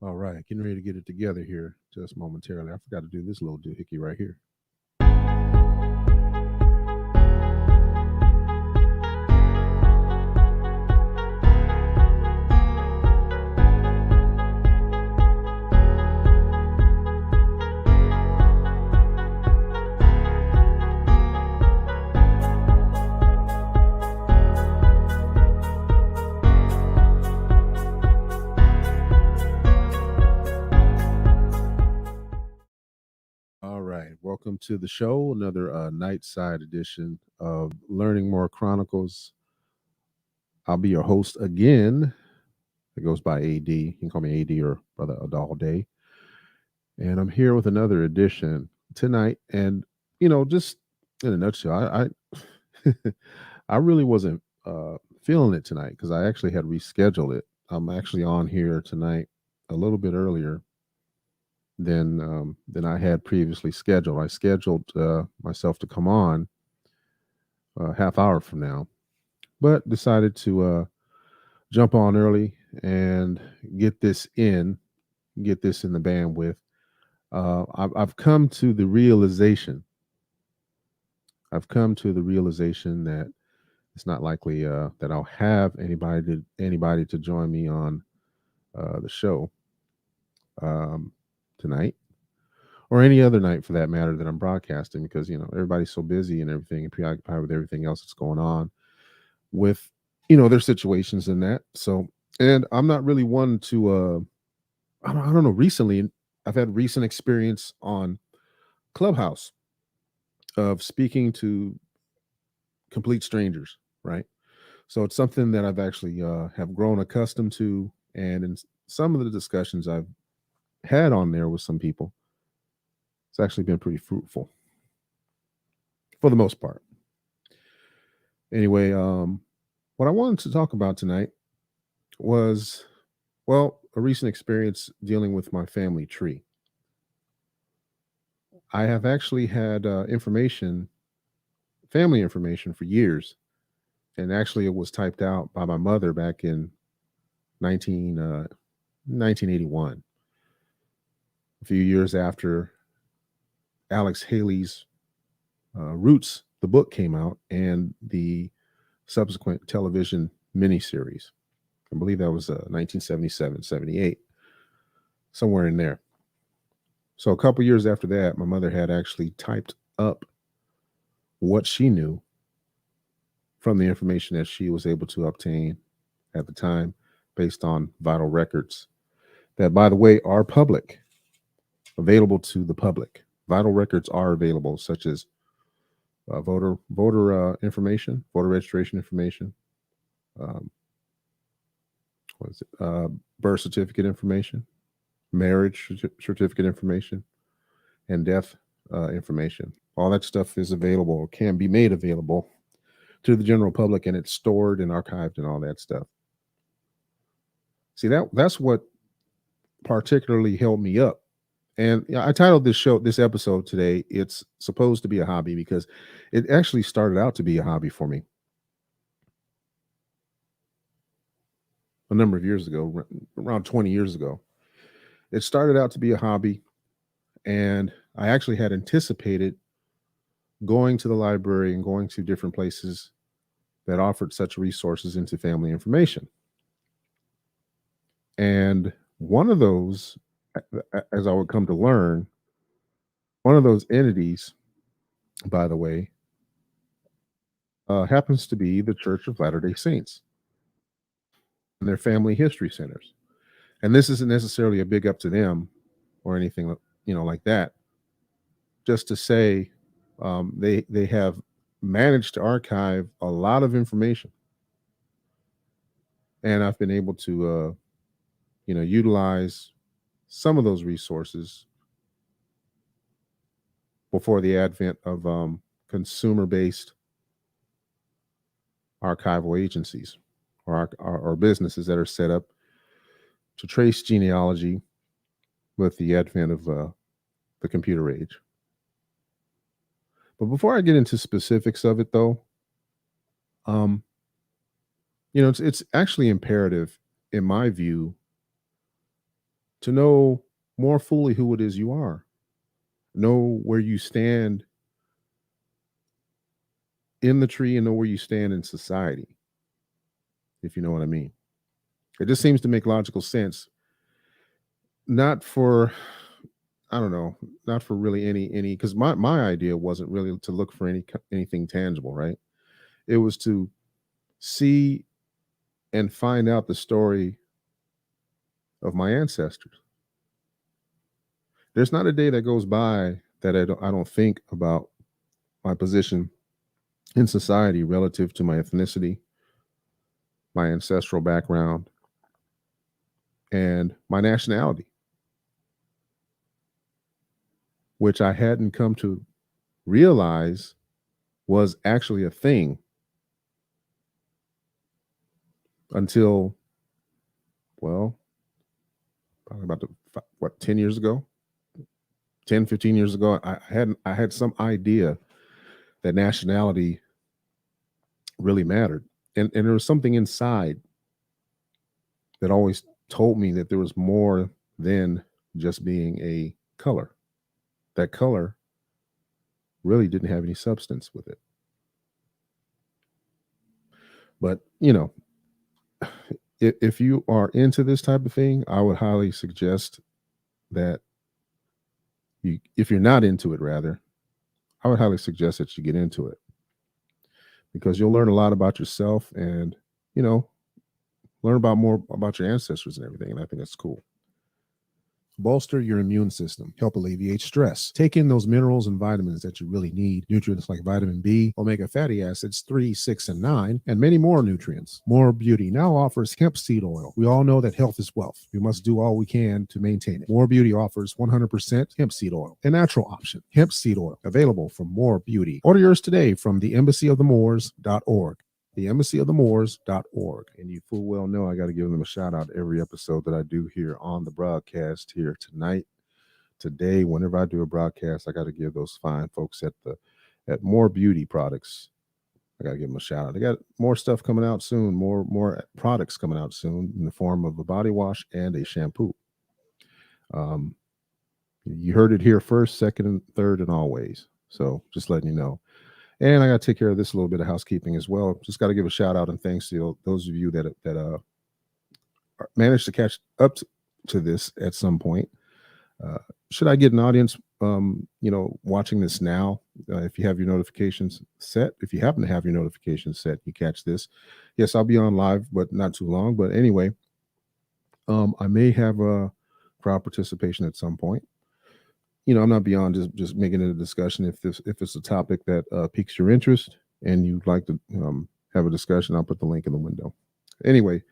All right, getting ready to get it together here just momentarily. I forgot to do this little doohickey right here. All right, welcome to the show. Another night side edition of Learning More Chronicles. I'll be your host again. It goes by AD. You can call me AD or Brother Adal Day. And I'm here with another edition tonight. And just in a nutshell, I I really wasn't feeling it tonight because I actually had rescheduled it. I'm actually on here tonight a little bit earlier than I had previously scheduled. I scheduled myself to come on a half hour from now, but decided to jump on early and get this in the bandwidth. I've come to the realization. I've come to the realization that it's not likely that I'll have anybody to join me on the show tonight, or any other night for that matter that I'm broadcasting, because everybody's so busy and everything and preoccupied with everything else that's going on with their situations and that. So, and I'm not really one to I don't know, recently I've had recent experience on Clubhouse of speaking to complete strangers, right? So it's something that I've actually have grown accustomed to, and in some of the discussions I've had on there with some people, it's actually been pretty fruitful for the most part. Anyway, what I wanted to talk about tonight was, well, a recent experience dealing with my family tree. I have actually had family information for years, and actually it was typed out by my mother back in 1981, a few years after Alex Haley's Roots the book came out and the subsequent television miniseries. I believe that was 1977, 78, somewhere in there. So a couple years after that, my mother had actually typed up what she knew from the information that she was able to obtain at the time based on vital records that, by the way, are public, available to the public. Vital records are available, such as voter information, voter registration information, um, what is it? Birth certificate information, marriage certificate information, and death information. All that stuff is available, or can be made available to the general public, and it's stored and archived and all that stuff. See, that's what particularly held me up. And I titled this episode today, "It's Supposed to Be a Hobby," because it actually started out to be a hobby for me a number of years ago, around 20 years ago. It started out to be a hobby, and I actually had anticipated going to the library and going to different places that offered such resources into family information. And one of those, as I would come to learn, one of those entities, by the way, happens to be the Church of Latter-day Saints and their family history centers. And this isn't necessarily a big up to them or anything, like that. Just to say, they have managed to archive a lot of information, and I've been able to, utilize some of those resources before the advent of consumer-based archival agencies or businesses that are set up to trace genealogy with the advent of the computer age. But before I get into specifics of it, though, um, it's actually imperative, in my view, to know more fully who it is you are, know where you stand in the tree, and know where you stand in society, if you know what I mean. It just seems to make logical sense, not for, I don't know, not for really any, because my idea wasn't really to look for anything tangible, right? It was to see and find out the story of my ancestors. There's not a day that goes by that I don't think about my position in society relative to my ethnicity, my ancestral background, and my nationality, which I hadn't come to realize was actually a thing until, well, probably about 10 years ago, 10, 15 years ago. I had some idea that nationality really mattered. And there was something inside that always told me that there was more than just being a color. That color really didn't have any substance with it. But, if you are into this type of thing, I would highly suggest that if you're not into it, rather, I would highly suggest that you get into it, because you'll learn a lot about yourself and, you know, learn about more about your ancestors and everything. And I think that's cool. Bolster your immune system, help alleviate stress. Take in those minerals and vitamins that you really need. Nutrients like vitamin B, omega fatty acids 3, 6, and 9, and many more nutrients. More Beauty now offers hemp seed oil. We all know that health is wealth. We must do all we can to maintain it. More Beauty offers 100% hemp seed oil, a natural option. Hemp seed oil, available from More Beauty. Order yours today from the embassyofthemoors.org. theembassyofthemoors.org. And you full well know I got to give them a shout out every episode that I do here on the broadcast here tonight. Today, whenever I do a broadcast, I got to give those fine folks at More Beauty Products. I got to give them a shout out. They got more stuff coming out soon, more products coming out soon in the form of a body wash and a shampoo. You heard it here first, second, and third, and always. So just letting you know. And I got to take care of this little bit of housekeeping as well. Just got to give a shout out and thanks to those of you that managed to catch up to this at some point. Uh, should I get an audience, watching this now? If you have your notifications set, if you happen to have your notifications set, you catch this. Yes, I'll be on live, but not too long. But anyway, I may have a crowd participation at some point. I'm not beyond just making it a discussion. If it's a topic that piques your interest and you'd like to have a discussion, I'll put the link in the window. Anyway,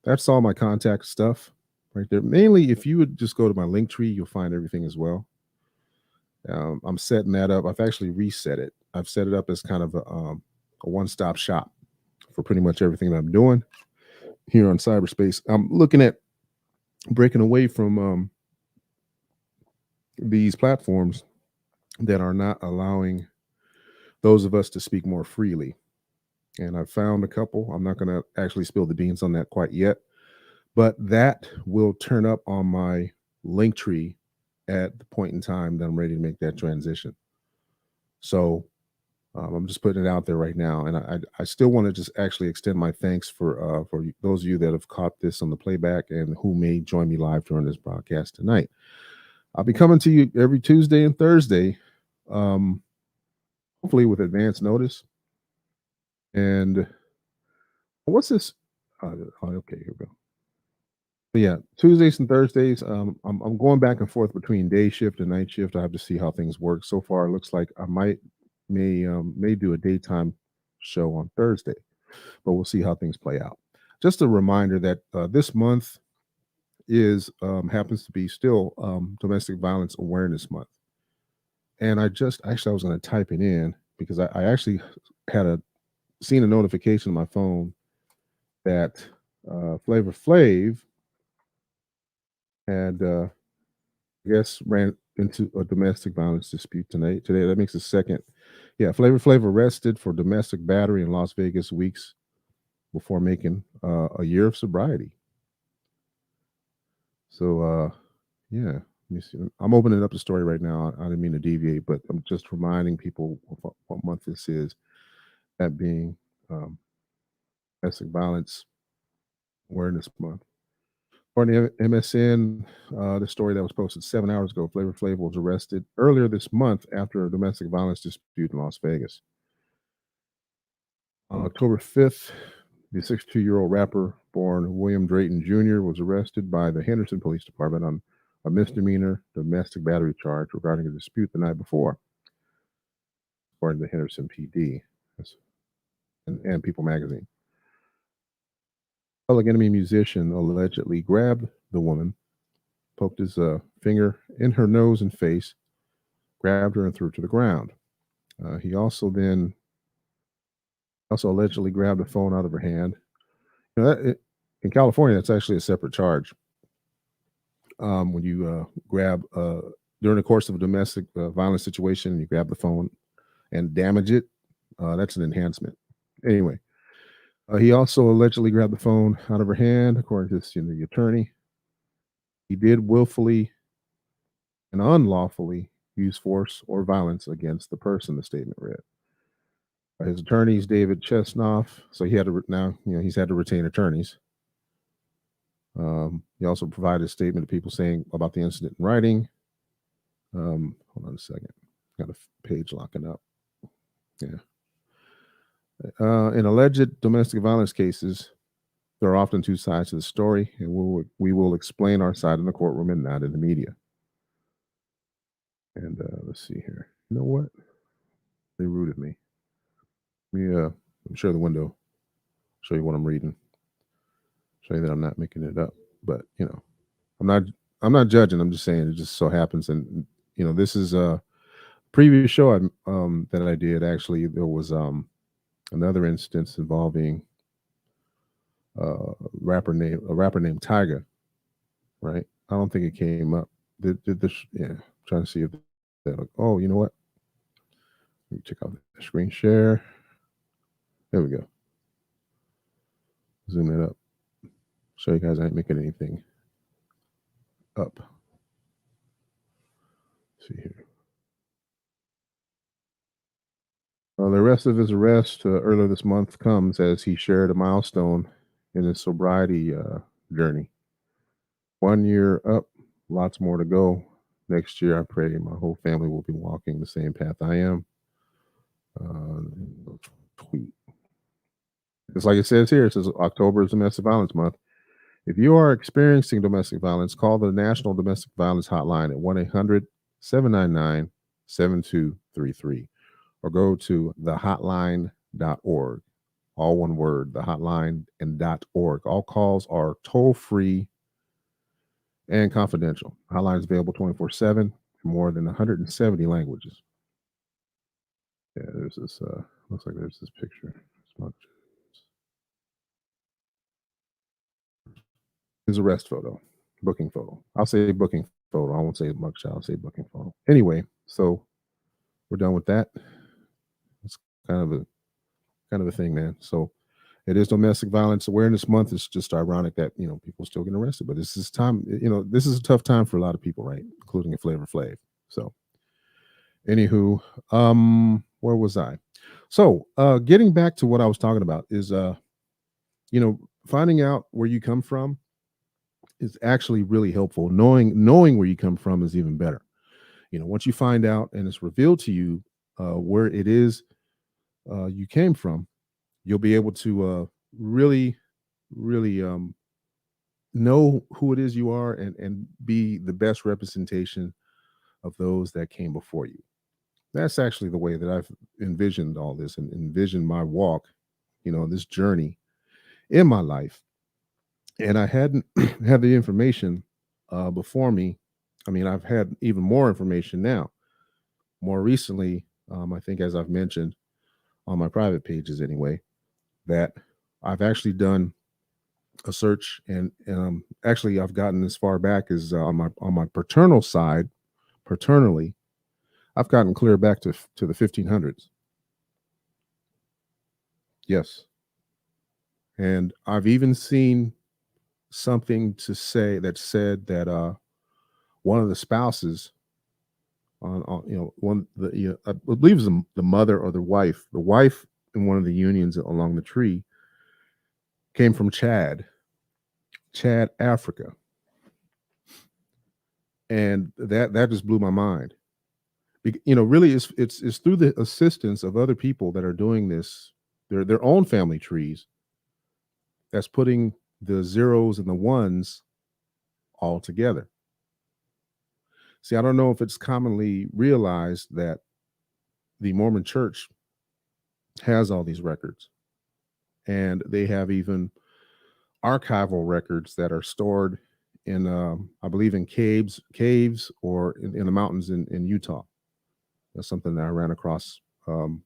that's all my contact stuff right there. Mainly, if you would just go to my link tree, you'll find everything as well. I'm setting that up. I've actually reset it. I've set it up as kind of a one-stop shop for pretty much everything that I'm doing here on cyberspace. I'm looking at breaking away from these platforms that are not allowing those of us to speak more freely. And I've found a couple. I'm not going to actually spill the beans on that quite yet, but that will turn up on my link tree at the point in time that I'm ready to make that transition. So I'm just putting it out there right now, and I still want to just actually extend my thanks for those of you that have caught this on the playback and who may join me live during this broadcast tonight. I'll be coming to you every Tuesday and Thursday, um, hopefully with advance notice. And what's this? Okay, here we go. But yeah, Tuesdays and Thursdays. I'm going back and forth between day shift and night shift. I have to see how things work. So far, it looks like I may do a daytime show on Thursday, but we'll see how things play out. Just a reminder that this month is happens to be still Domestic Violence Awareness Month, and I was going to type it in because I actually had seen a notification on my phone that Flavor Flav had I guess ran into a domestic violence dispute tonight. Today, that makes the second. Yeah, Flavor Flav arrested for domestic battery in Las Vegas weeks before making a year of sobriety. So, yeah, let me see. I'm opening up the story right now. I didn't mean to deviate, but I'm just reminding people what month this is. That being um, Domestic Violence Awareness Month. According to MSN, the story that was posted 7 hours ago, Flavor Flav was arrested earlier this month after a domestic violence dispute in Las Vegas. On October 5th, the 62-year-old rapper born William Drayton Jr. was arrested by the Henderson Police Department on a misdemeanor domestic battery charge regarding a dispute the night before, according to the Henderson PD and People magazine. Public Enemy musician allegedly grabbed the woman, poked his finger in her nose and face, grabbed her and threw her to the ground. He also allegedly grabbed a phone out of her hand. In California, that's actually a separate charge. When you grab during the course of a domestic violence situation, you grab the phone and damage it, that's an enhancement. Anyway, he also allegedly grabbed the phone out of her hand, according to the attorney. He did willfully and unlawfully use force or violence against the person, the statement read. His attorney is David Chesnoff, so he had to now he's had to retain attorneys. He also provided a statement to people saying about the incident in writing. Hold on a second, got a page locking up. Yeah. In alleged domestic violence cases, there are often two sides to the story, and we will explain our side in the courtroom and not in the media. And let's see here. You know what? They rooted me. Let me share the window, show you what I'm reading, show you that I'm not making it up. But I'm not I'm not judging. I'm just saying it just so happens, and this is a previous show that I did. Actually, there was another instance involving a rapper named Tyga, right? I don't think it came up. Did this? Yeah, trying to see if oh, you know what? Let me check out the screen share. There we go. Zoom it up. Show you guys I ain't making anything up. Let's see here. The rest of his arrest earlier this month comes as he shared a milestone in his sobriety journey. 1 year up, lots more to go. Next year, I pray my whole family will be walking the same path I am. Uh, Tweet. Just like it says here, it says October is Domestic Violence Month. If you are experiencing domestic violence, call the National Domestic Violence Hotline at 1-800-799-7233 or go to thehotline.org. All one word, the hotline and .org. All calls are toll free and confidential. Hotline is available 24/7 in more than 170 languages. Yeah, there's this, looks like there's this picture. His arrest photo, booking photo. I'll say booking photo. I won't say mugshot. I'll say booking photo. Anyway, so we're done with that. It's kind of a thing, man. So it is Domestic Violence Awareness Month. It's just ironic that people still get arrested, but this is time. This is a tough time for a lot of people, right? Including a Flavor Flav. So, anywho, where was I? So, getting back to what I was talking about is, finding out where you come from is actually really helpful. Knowing where you come from is even better. Once you find out and it's revealed to you where it is you came from, you'll be able to really, really know who it is you are and be the best representation of those that came before you. That's actually the way that I've envisioned all this and envisioned my walk, this journey in my life. And I hadn't had the information before me. I mean, I've had even more information now. More recently, I think, as I've mentioned on my private pages anyway, that I've actually done a search and actually I've gotten as far back as on my paternal side, paternally, I've gotten clear back to the 1500s. Yes. And I've even seen something to say that said that one of the spouses on one I believe it was the mother or the wife in one of the unions along the tree came from Chad, Africa. And that just blew my mind. Really it's through the assistance of other people that are doing this, their own family trees, that's putting the zeros and the ones all together. See, I don't know if it's commonly realized that the Mormon Church has all these records, and they have even archival records that are stored in, I believe, in caves or in the mountains in Utah. That's something that I ran across some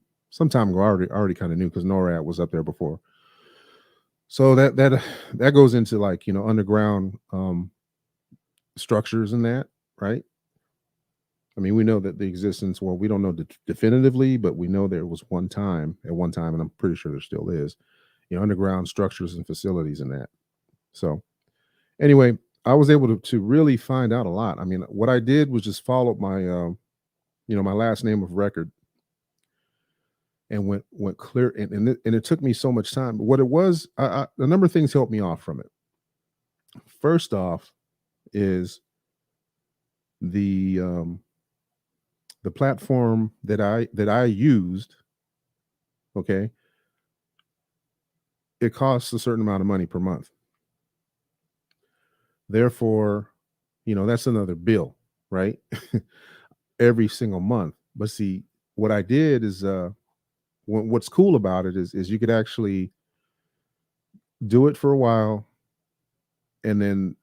time ago. I already kind of knew because NORAD was up there before. So that goes into underground structures and that, right? I mean, we know that the existence. Well, we don't know definitively, but we know there was at one time, and I'm pretty sure there still is, underground structures and facilities in that. So, anyway, I was able to really find out a lot. I mean, what I did was just follow my, my last name of record, and went clear. And it took me so much time. But what it was, a number of things helped me off from it. First off, is the platform that I used. Okay, it costs a certain amount of money per month. Therefore, that's another bill, right? Every single month. But see, what I did is what's cool about it is you could actually do it for a while, and then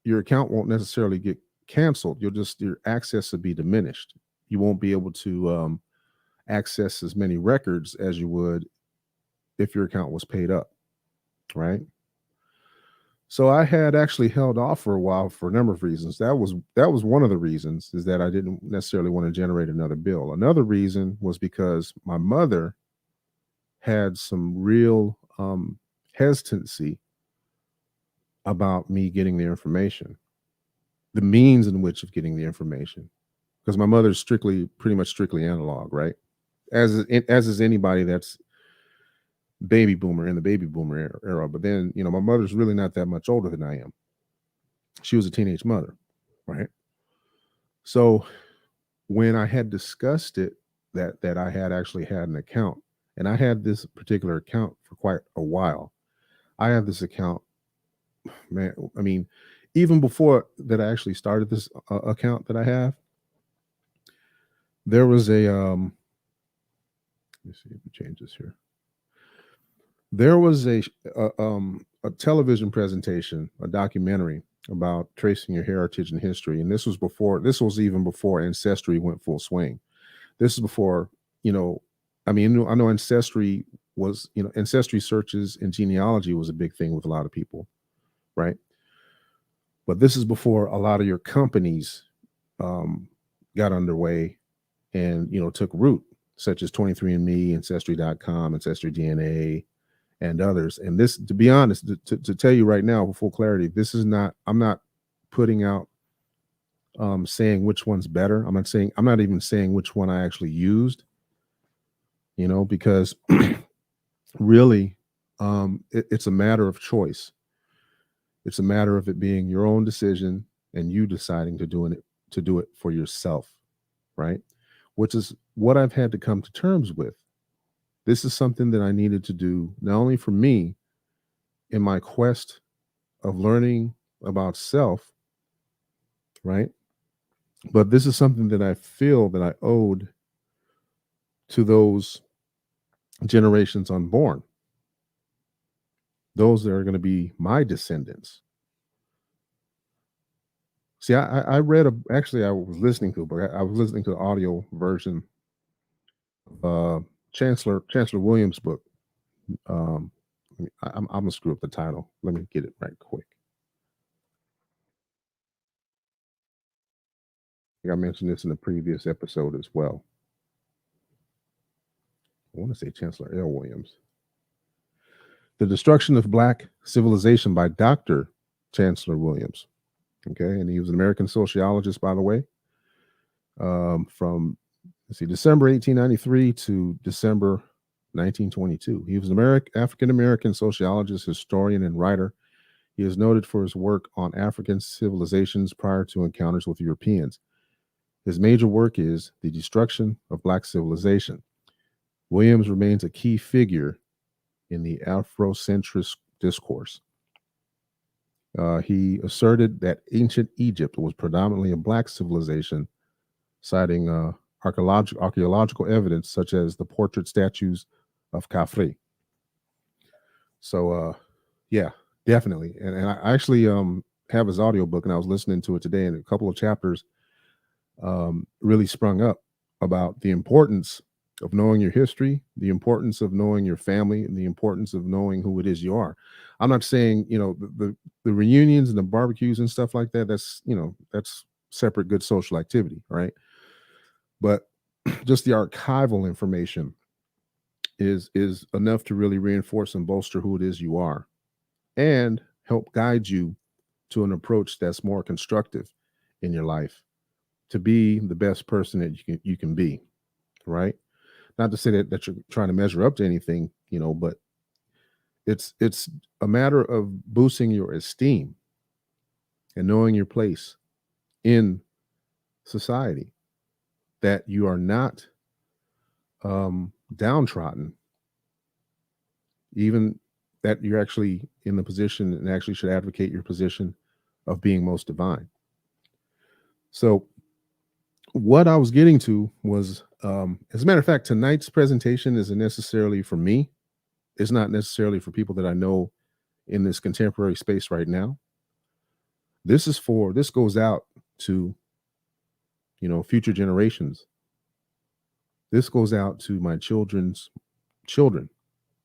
your account won't necessarily get canceled. Your access will be diminished. You won't be able to access as many records as you would if your account was paid up, right? So I had actually held off for a while for a number of reasons. That was one of the reasons, is that I didn't necessarily want to generate another bill. Another reason was because my mother had some real hesitancy about me getting the information, the means in which of getting the information, because my mother's pretty much strictly analog, right? as is anybody that's baby boomer in the baby boomer era. But then, my mother's really not that much older than I am. She was a teenage mother, right? So when I had discussed it, that I had actually had an account, and I had this particular account for quite a while. I have this account, man. I mean, even before that, I actually started this account that I have. There was a let me see if we change this here. There was a television presentation, a documentary about tracing your heritage and history, and this was even before ancestry went full swing. This is before, you know, I mean, I know ancestry was, ancestry searches and genealogy was a big thing with a lot of people, right? But this is before a lot of your companies um, got underway and, took root, such as 23andMe, Ancestry.com, Ancestry DNA, and others. And this, to be honest, to tell you right now with full clarity, this is not, I'm not putting out saying which one's better. I'm not even saying which one I actually used, because really it's a matter of choice. It's a matter of it being your own decision and you deciding to do it for yourself, right? Which is what I've had to come to terms with. This is something that I needed to do not only for me in my quest of learning about self, right? But this is something that I feel that I owed to those generations unborn, those that are going to be my descendants. See, I read actually I was listening to, but I was listening to the audio version of Chancellor Williams' book. Um, I'm gonna screw up the title. Let me get it right quick. I think I mentioned this in the previous episode as well. I want to say Chancellor L. Williams. The Destruction of Black Civilization by Dr. Chancellor Williams. Okay, and he was an American sociologist, by the way, from let's see, December 1893 to December 1922. He was an African American sociologist, historian, and writer. He is noted for his work on African civilizations prior to encounters with Europeans. His major work is The Destruction of Black Civilization. Williams remains a key figure in the Afrocentrist discourse. He asserted that ancient Egypt was predominantly a black civilization, citing archaeological evidence such as the portrait statues of Khafre. So, yeah, definitely. And I actually have his audiobook, and I was listening to it today, and a couple of chapters really sprung up about the importance of knowing your history, the importance of knowing your family, and the importance of knowing who it is you are. I'm not saying, the reunions and the barbecues and stuff like that, that's separate good social activity, right? But just the archival information is enough to really reinforce and bolster who it is you are and help guide you to an approach that's more constructive in your life to be the best person that you can be, right? Not to say that you're trying to measure up to anything, but it's a matter of boosting your esteem and knowing your place in society, that you are not downtrodden, even that you're actually in the position and actually should advocate your position of being most divine. So what I was getting to was, as a matter of fact, tonight's presentation isn't necessarily for me. It's not necessarily for people that I know in this contemporary space right now. This goes out to, future generations. This goes out to my children's children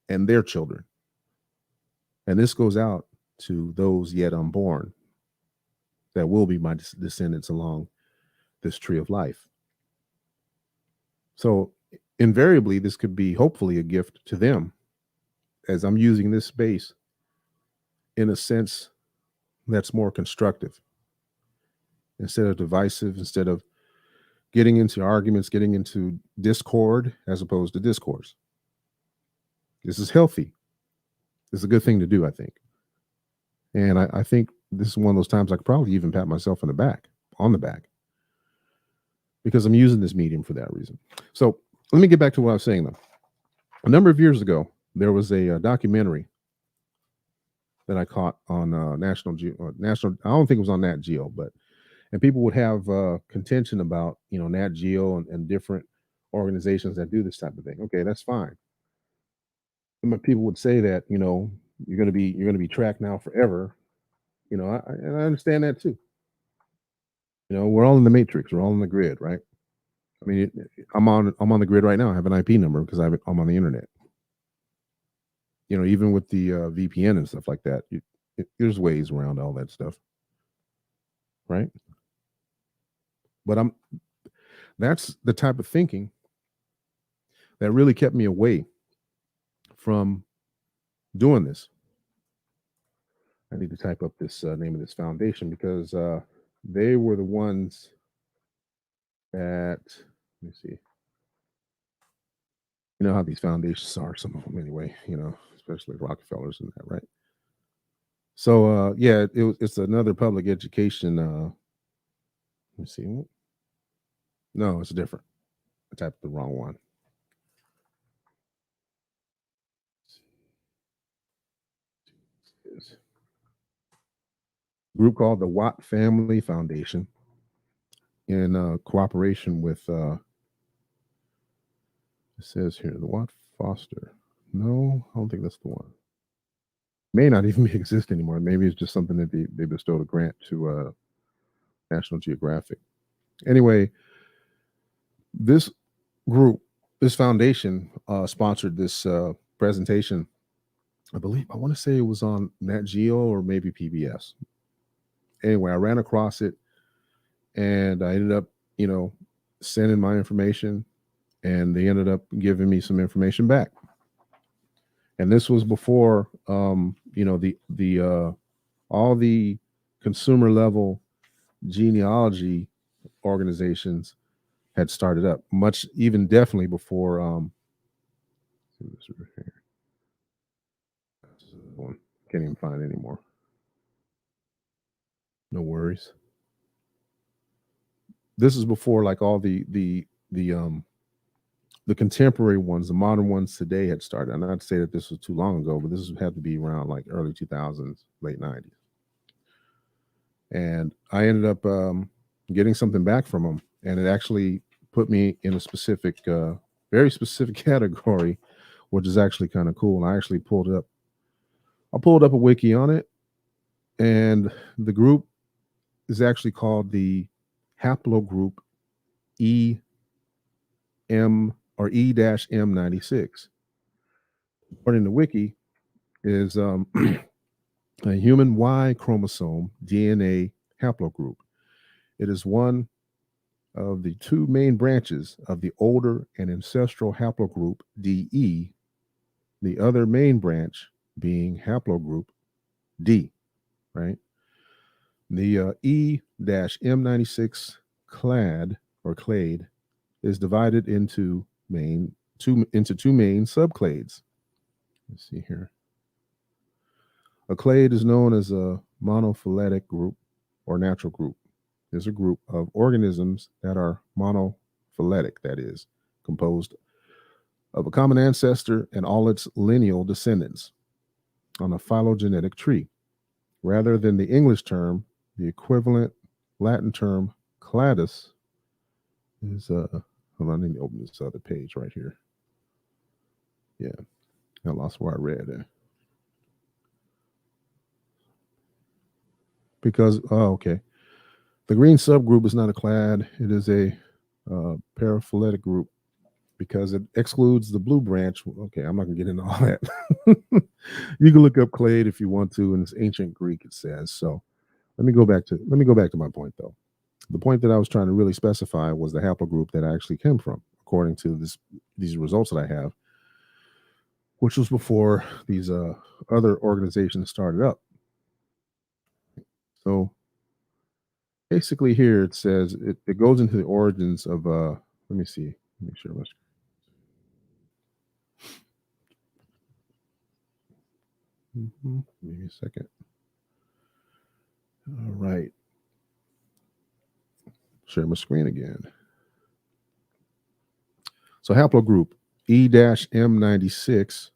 and their children. And this goes out to those yet unborn that will be my descendants along this tree of life. So invariably, this could be hopefully a gift to them, as I'm using this space in a sense that's more constructive instead of divisive, instead of getting into arguments, getting into discord as opposed to discourse. This is healthy. It's a good thing to do, I think. And I think this is one of those times I could probably even pat myself on the back, because I'm using this medium for that reason. So let me get back to what I was saying though. A number of years ago, there was a documentary that I caught on National. I don't think it was on Nat Geo, but and people would have contention about Nat Geo and different organizations that do this type of thing. Okay, that's fine. But people would say that you're going to be tracked now forever. And I understand that too. We're all in the matrix. We're all in the grid, right? I mean, I'm on the grid right now. I have an IP number because I'm on the internet. Even with the VPN and stuff like that, there's ways around all that stuff, right? But that's the type of thinking that really kept me away from doing this. I need to type up this name of this foundation because they were the ones that, let me see, how these foundations are, some of them anyway, especially Rockefellers and that, right? So yeah, it's another public education. Let me see. No, it's different. I typed the wrong one. It's a group called the Watt Family Foundation in cooperation with it says here the Watt Foster. No, I don't think that's the one. May not even exist anymore. Maybe it's just something that they bestowed a grant to National Geographic. Anyway, this group, this foundation, sponsored this presentation. I want to say it was on Nat Geo or maybe PBS. Anyway, I ran across it, and I ended up, sending my information, and they ended up giving me some information back. And this was before, the all the consumer level genealogy organizations had started up, much even definitely before one can't even find it anymore. No worries. This is before like all the contemporary ones, the modern ones today had started. I'm not to say that this was too long ago, but this had to be around like early 2000s, late 90s. And I ended up getting something back from them, and it actually put me in a specific, very specific category, which is actually kind of cool. And I actually pulled it up. I pulled up a wiki on it, and the group is actually called the haplogroup EM or E-M96. According to wiki, is a human Y chromosome DNA haplogroup. It is one of the two main branches of the older and ancestral haplogroup DE, the other main branch being haplogroup D, right? The E-M96 clade is divided into two main subclades. Let's see here. A clade is known as a monophyletic group or natural group. Is a group of organisms that are monophyletic, that is, composed of a common ancestor and all its lineal descendants on a phylogenetic tree. Rather than the English term, the equivalent Latin term cladus is hold on, I need to open this other page right here. Yeah, I lost where I read it. Because okay. The green subgroup is not a clade, it is a paraphyletic group because it excludes the blue branch. Okay, I'm not gonna get into all that. You can look up clade if you want to, in this ancient Greek it says. So let me go back to my point though. The point that I was trying to really specify was the haplogroup that I actually came from, according to these results that I have, which was before these other organizations started up. So Basically, here it says it goes into the origins of. Let me see. Make sure. Maybe a second. All right. Share my screen again. So haplogroup E-M96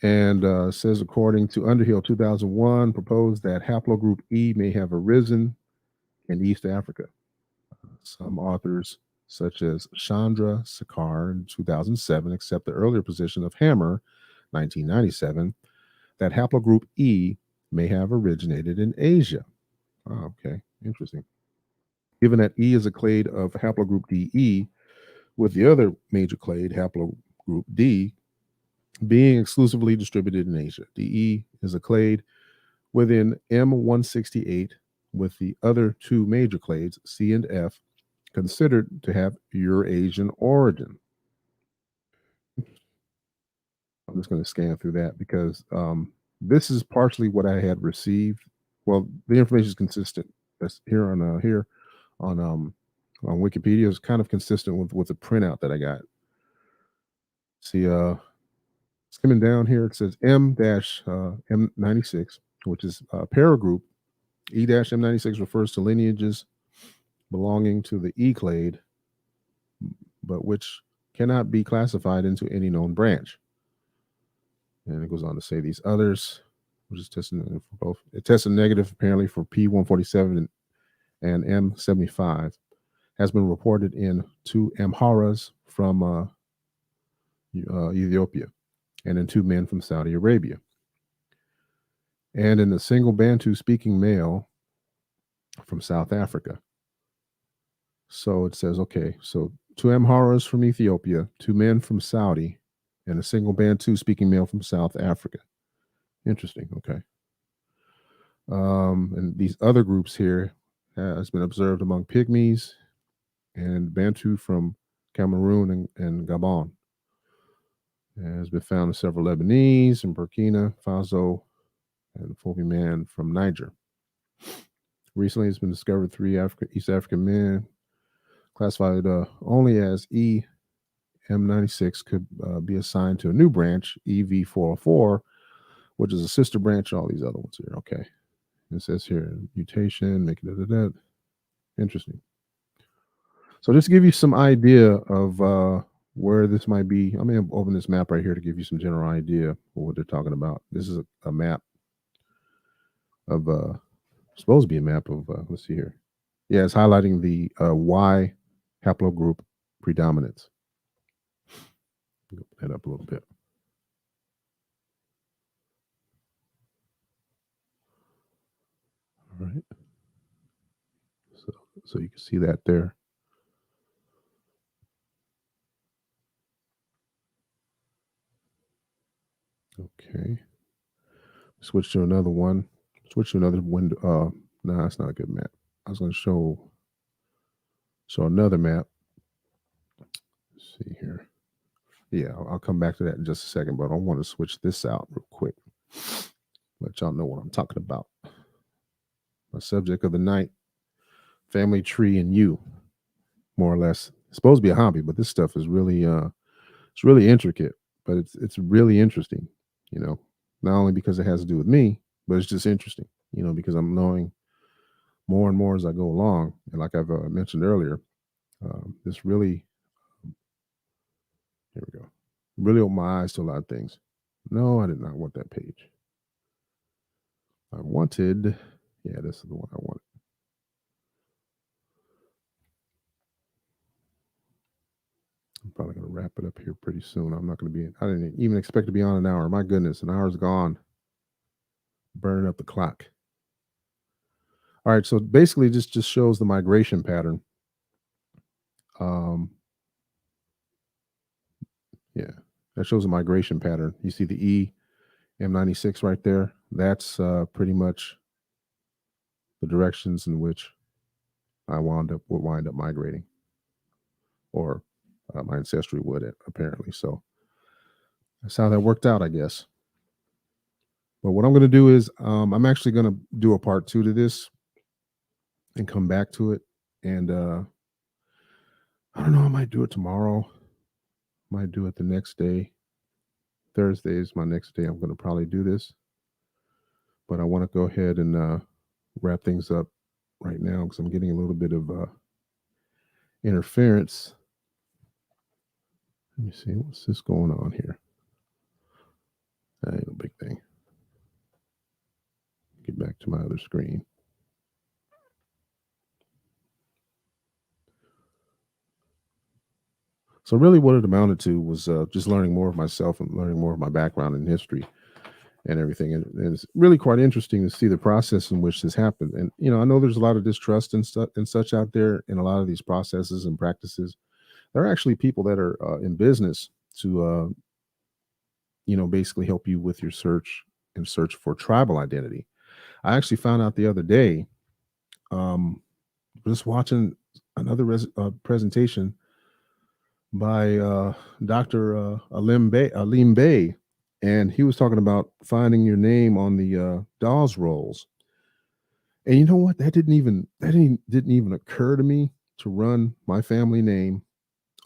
and says according to Underhill 2001 proposed that haplogroup E may have arisen in East Africa. Some authors such as Chandra Sekar in 2007 accept the earlier position of Hammer 1997 that haplogroup E may have originated in Asia. Oh, okay, interesting. Given that E is a clade of haplogroup DE, with the other major clade, haplogroup D, being exclusively distributed in Asia. DE is a clade within M168, with the other two major clades, C and F, considered to have Eurasian origin. I'm just going to scan through that because this is partially what I had received. Well, the information is consistent. That's on on Wikipedia is kind of consistent with the printout that I got. See, skimming down here, it says M-M96, which is a paragroup. E-M96 refers to lineages belonging to the E clade, but which cannot be classified into any known branch. And it goes on to say these others, which is testing for both. It tested negative apparently for P147 and M75, has been reported in two Amharas from Ethiopia and in two men from Saudi Arabia. And in a single Bantu speaking male from South Africa. So it says, okay, so two Amharas from Ethiopia, two men from Saudi, and a single Bantu speaking male from South Africa. Interesting. Okay. And these other groups here has been observed among Pygmies and Bantu from Cameroon and Gabon. It has been found in several Lebanese and Burkina Faso and Phoebe man from Niger. Recently, it's been discovered three East African men classified only as EM96 could be assigned to a new branch, EV404, which is a sister branch of all these other ones here. Okay. It says here mutation, make it interesting. So just to give you some idea of where this might be, I'm going to open this map right here to give you some general idea of what they're talking about. This is a map of supposed to be a map of let's see here. Yeah, it's highlighting the Y haplogroup predominance. Open that up a little bit. All right. So you can see that there. Okay. Switch to another one. Switch to another window. No, that's not a good map. I was going to show another map. Let's see here. Yeah, I'll come back to that in just a second, but I want to switch this out real quick. Let y'all know what I'm talking about. My subject of the night, family tree and you, more or less. It's supposed to be a hobby, but this stuff is really it's really intricate, but it's really interesting, you know, not only because it has to do with me, but it's just interesting, you know, because I'm knowing more and more as I go along. And like I've mentioned earlier, this really, here we go, really opened my eyes to a lot of things. No, I did not want that page. I wanted, yeah, this is the one I wanted. I'm probably going to wrap it up here pretty soon. I'm not going to be, I didn't even expect to be on an hour. My goodness, an hour's gone. Burning up the clock. All right, so basically this just shows the migration pattern. Um, yeah, that shows a migration pattern. You see the E M96 right there. That's pretty much the directions in which I would wind up migrating, or my ancestry would apparently. So that's how that worked out, I guess. But what I'm going to do is I'm actually going to do a part 2 to this. and come back to it. And I don't know, I might do it tomorrow, might do it the next day. Thursday is my next day. I'm going to probably do this, but I want to go ahead and wrap things up right now because I'm getting a little bit of interference. Let me see, what's this going on here? That ain't a big thing. Get back to my other screen. So really what it amounted to was just learning more of myself and learning more of my background and history and everything. And it's really quite interesting to see the process in which this happened. And, I know there's a lot of distrust and such out there in a lot of these processes and practices. There are actually people that are in business to, basically help you with your search and search for tribal identity. I actually found out the other day, um, just watching another presentation by Dr. Alim Bey, and he was talking about finding your name on the Dawes rolls. And you know what? That didn't even occur to me to run my family name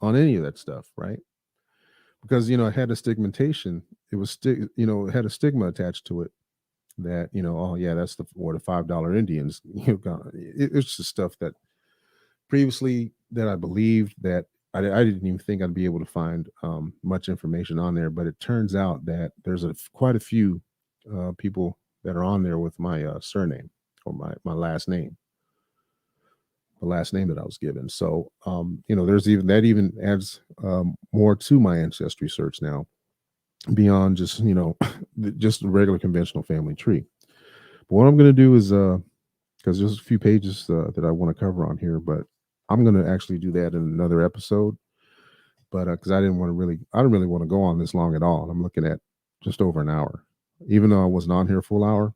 on any of that stuff, right? Because it had a stigmatization. It had a stigma attached to it that oh yeah, that's the $5 Indians. It's just stuff that previously that I believed that I didn't even think I'd be able to find much information on there, but it turns out that there's quite a few people that are on there with my surname or my last name, the last name that I was given. So there's even adds more to my ancestry search now beyond just just a regular conventional family tree. But what I'm going to do is because there's a few pages that I want to cover on here, but I'm going to actually do that in another episode. But because I didn't really want to go on this long at all. I'm looking at just over an hour, even though I wasn't on here a full hour.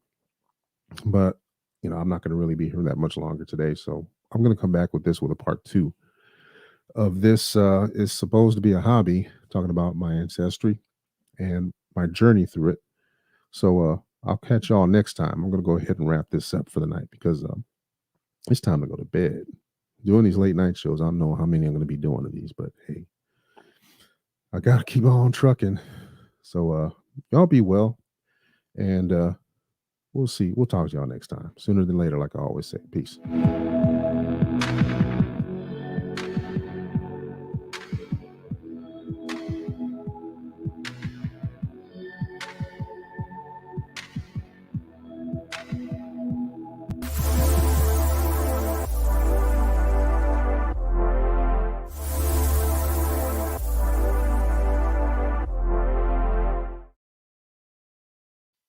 But I'm not going to really be here that much longer today, so I'm going to come back with this with a part two of this. Is supposed to be a hobby, talking about my ancestry and my journey through it. So I'll catch y'all next time. I'm going to go ahead and wrap this up for the night because it's time to go to bed. Doing these late night shows, I don't know how many I'm going to be doing of these, but hey, I got to keep on trucking. So y'all be well, and we'll see. We'll talk to y'all next time, sooner than later, like I always say. Peace.